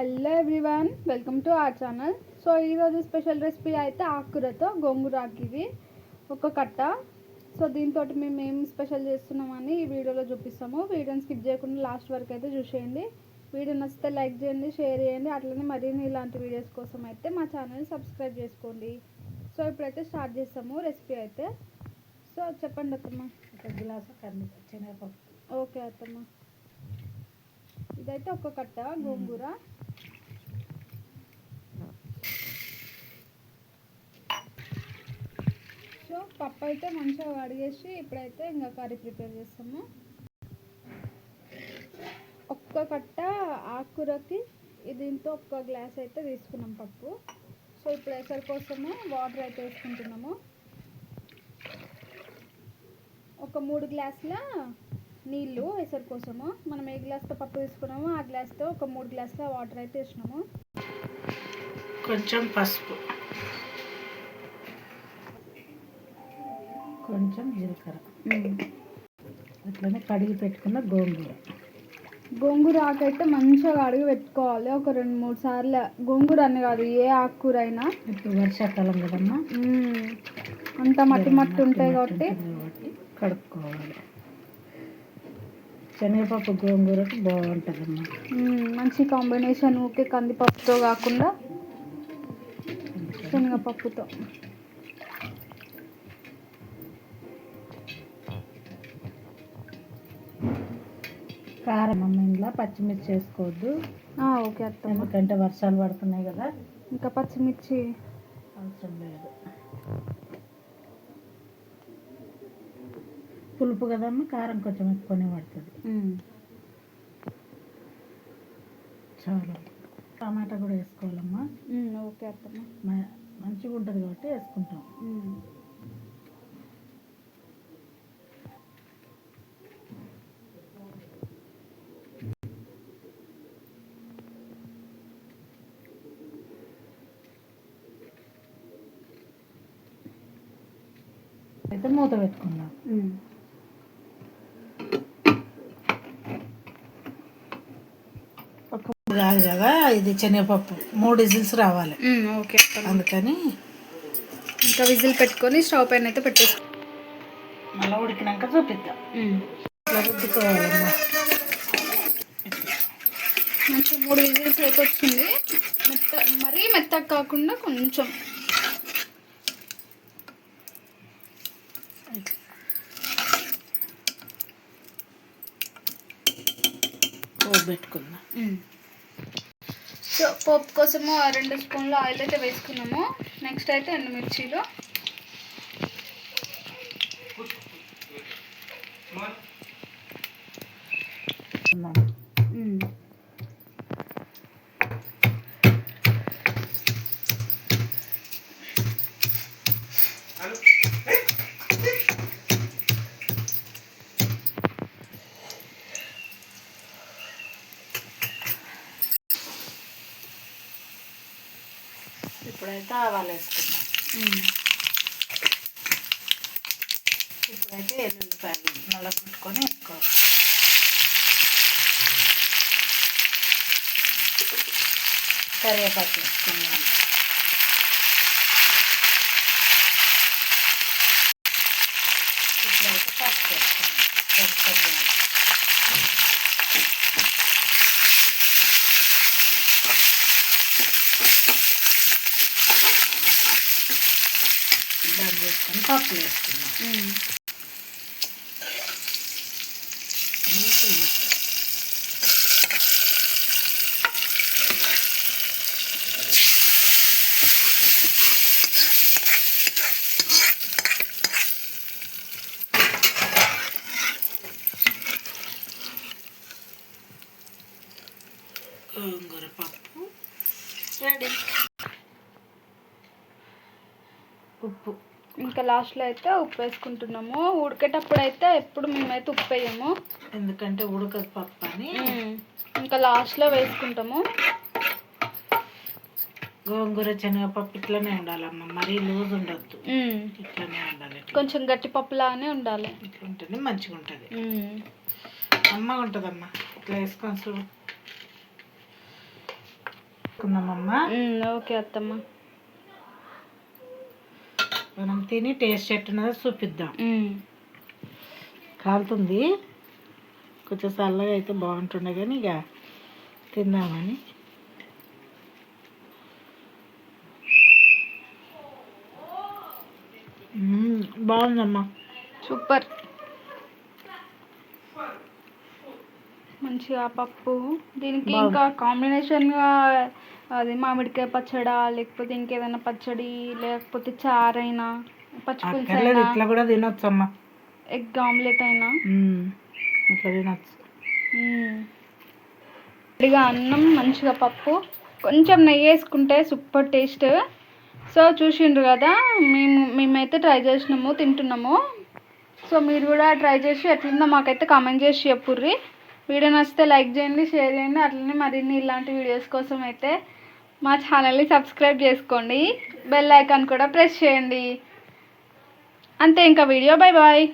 Hello everyone, welcome to our channel. So ఈరోజు special recipe అయితే ఆకుకూరతో గోంగూరకి ఇది ఒక కట్ట. సో దీంతో మేము ఏం స్పెషల్ చేస్తున్నామని ఈ వీడియోలో చూపిస్తాము. వీడియోని స్కిప్ చేయకుండా లాస్ట్ వరకు అయితే చూసేయండి. వీడియో నచ్చితే లైక్ చేయండి, షేర్ చేయండి. అట్లనే మరిన్ని ఇలాంటి వీడియోస్ కోసం అయితే మా ఛానల్ని సబ్స్క్రైబ్ చేసుకోండి. సో ఇప్పుడైతే స్టార్ట్ చేస్తాము రెసిపీ అయితే. సో చెప్పండి అత్తమ్మ. ఒక గ్లాసు శనగపప్పు. ఓకే అత్తమ్మ. ఇదైతే ఒక కట్ట గోంగూర. సో పప్పు అయితే మంచిగా కడిగేసి ఇప్పుడైతే ఇంకా కర్రీ ప్రిపేర్ చేస్తాము. ఒక్క కట్ట ఆకుకూరకి దీంతో ఒక్క గ్లాస్ అయితే తీసుకున్నాం పప్పు. సో ఇప్పుడు ఎసరు కోసము వాటర్ అయితే వేసుకుంటున్నాము. ఒక 3 గ్లాసుల నీళ్ళు ఎసరు కోసము. మనం ఏ గ్లాస్తో పప్పు తీసుకున్నామో ఆ గ్లాస్తో ఒక 3 గ్లాసుల వాటర్ అయితే వేసినాము. కొంచెం పసుపు, కొంచెం జీలకర్ర, అట్లనే కడిగి పెట్టుకున్న గోంగూర ఆకు అయితే మంచిగా కడిగి పెట్టుకోవాలి. ఒక 2-3 సార్లు. గోంగూర అని కాదు, ఏ ఆకుకూర అయినా. ఇప్పుడు వర్షాకాలం కదమ్మా, అంత మట్టి మట్టి ఉంటాయి కాబట్టి కడుక్కోవాలి. శనగపప్పు గోంగూరకి బాగుంటుందమ్మా, మంచి కాంబినేషన్. ఊకే కందిపప్పుతో కాకుండా శనగపప్పుతో. కారం అమ్మ, ఇంట్లో పచ్చిమిర్చి వేసుకోవద్దు. ఓకే అత్త, ఎందుకంటే వర్షాలు పడుతున్నాయి కదా, ఇంకా పచ్చిమిర్చి అవసరం లేదు. పులుపు కదమ్మా, కారం కొంచెం ఎక్కువనే పడుతుంది. చాలా టమాటా కూడా వేసుకోవాలమ్మా. ఓకే అత్తమ్మ. మంచిగా ఉంటుంది కాబట్టి వేసుకుంటాం. అయితే మూత పెట్టుకుందాం. కాదు కదా, ఇది శనగపప్పు 3 విజిల్స్ రావాలి. ఓకే, అందుకని ఇంకా విజిల్ పెట్టుకొని స్టవ్ పైన అయితే పెట్టేస్తాం. మళ్ళీ ఉడికినాక చూపిద్దాం. ఇట్లా రుద్దుకోవాలమ్మా. మంచి 3 విజిల్స్ అయితే వచ్చింది. మరీ మెత్తగా కాకుండా కొంచెం. పోపు పెట్టుకుందాం. సో పోపు కోసము 2 స్పూన్లు ఆయిల్ అయితే వేసుకున్నాము. నెక్స్ట్ అయితే ఎండుమిర్చీలు, ఇప్పుడైతే ఆవాలు వేసుకుందాం. ఇప్పుడైతే ఎల్లుల్లిపాయలు నల్లగొట్టుకొని వేసుకోవాలి. కరివేపాకు వేసుకున్నాం. ఇప్పుడైతే పసుపు వేసుకున్నాం. దాన్ని వేసుకొని పప్పు వేసుకున్నాం. గోంగూర పప్పు రెడీ. ఉప్పు ఇంకా లాస్ట్లో అయితే ఉప్పు వేసుకుంటున్నాము. ఉడికేటప్పుడు అయితే ఎప్పుడు మేమైతే ఉప్పు వేయము, ఎందుకంటే ఉడకదు పప్పు అని. ఇంకా లాస్ట్లో వేసుకుంటాము. గోంగూర శనగపప్పు ఇట్లనే ఉండాలమ్మ, మరీ లూజ్ ఉండొద్దు. ఇట్లనే ఉండాలి, కొంచెం గట్టి పప్పులానే ఉండాలి. ఇట్లా ఉంటుంది మంచిగా ఉంటుంది, అమ్మగా ఉంటుందమ్మా. ఇట్లా వేసుకొని చూడు. చేసుకున్నామమ్మ. ఓకే అత్తమ్మ. మనం తిని టేస్ట్ ఎట్టున్నదో చూపిద్దాం. కాలుతుంది, కొంచెం చల్లగా అయితే బాగుంటుండే కానీ ఇక తిందామని. బాగుందమ్మా, సూపర్. మంచిగా పప్పు దీనికి ఇంకా కాంబినేషన్గా అది మామిడికాయ పచ్చడా, లేకపోతే ఇంకేదైనా పచ్చడి, లేకపోతే చారైనా, పచ్చిపులుసు అయినా, ఇట్లా కూడా తినొచ్చు అమ్మా. ఎగ్ ఆమ్లెట్ అయినా ఇట్లా తినొచ్చు. ఇదిగా అన్నం, మంచిగా పప్పు, కొంచెం నెయ్యి వేసుకుంటే సూపర్ టేస్ట్. సో చూసిండ్రు కదా, మేమైతే ట్రై చేసినాము, తింటున్నాము. సో మీరు కూడా ట్రై చేసి ఎట్లుందో మాకైతే కామెంట్ చేసి చెప్పుర్రి. వీడియో నచ్చితే లైక్ చేయండి, షేర్ చేయండి. అట్లనే మరిన్ని ఇలాంటి వీడియోస్ కోసం అయితే మా ఛానల్ని సబ్స్క్రైబ్ చేసుకోండి, బెల్ ఐకాన్ కూడా ప్రెస్ చేయండి. అంతే ఇంకా వీడియో. Bye bye.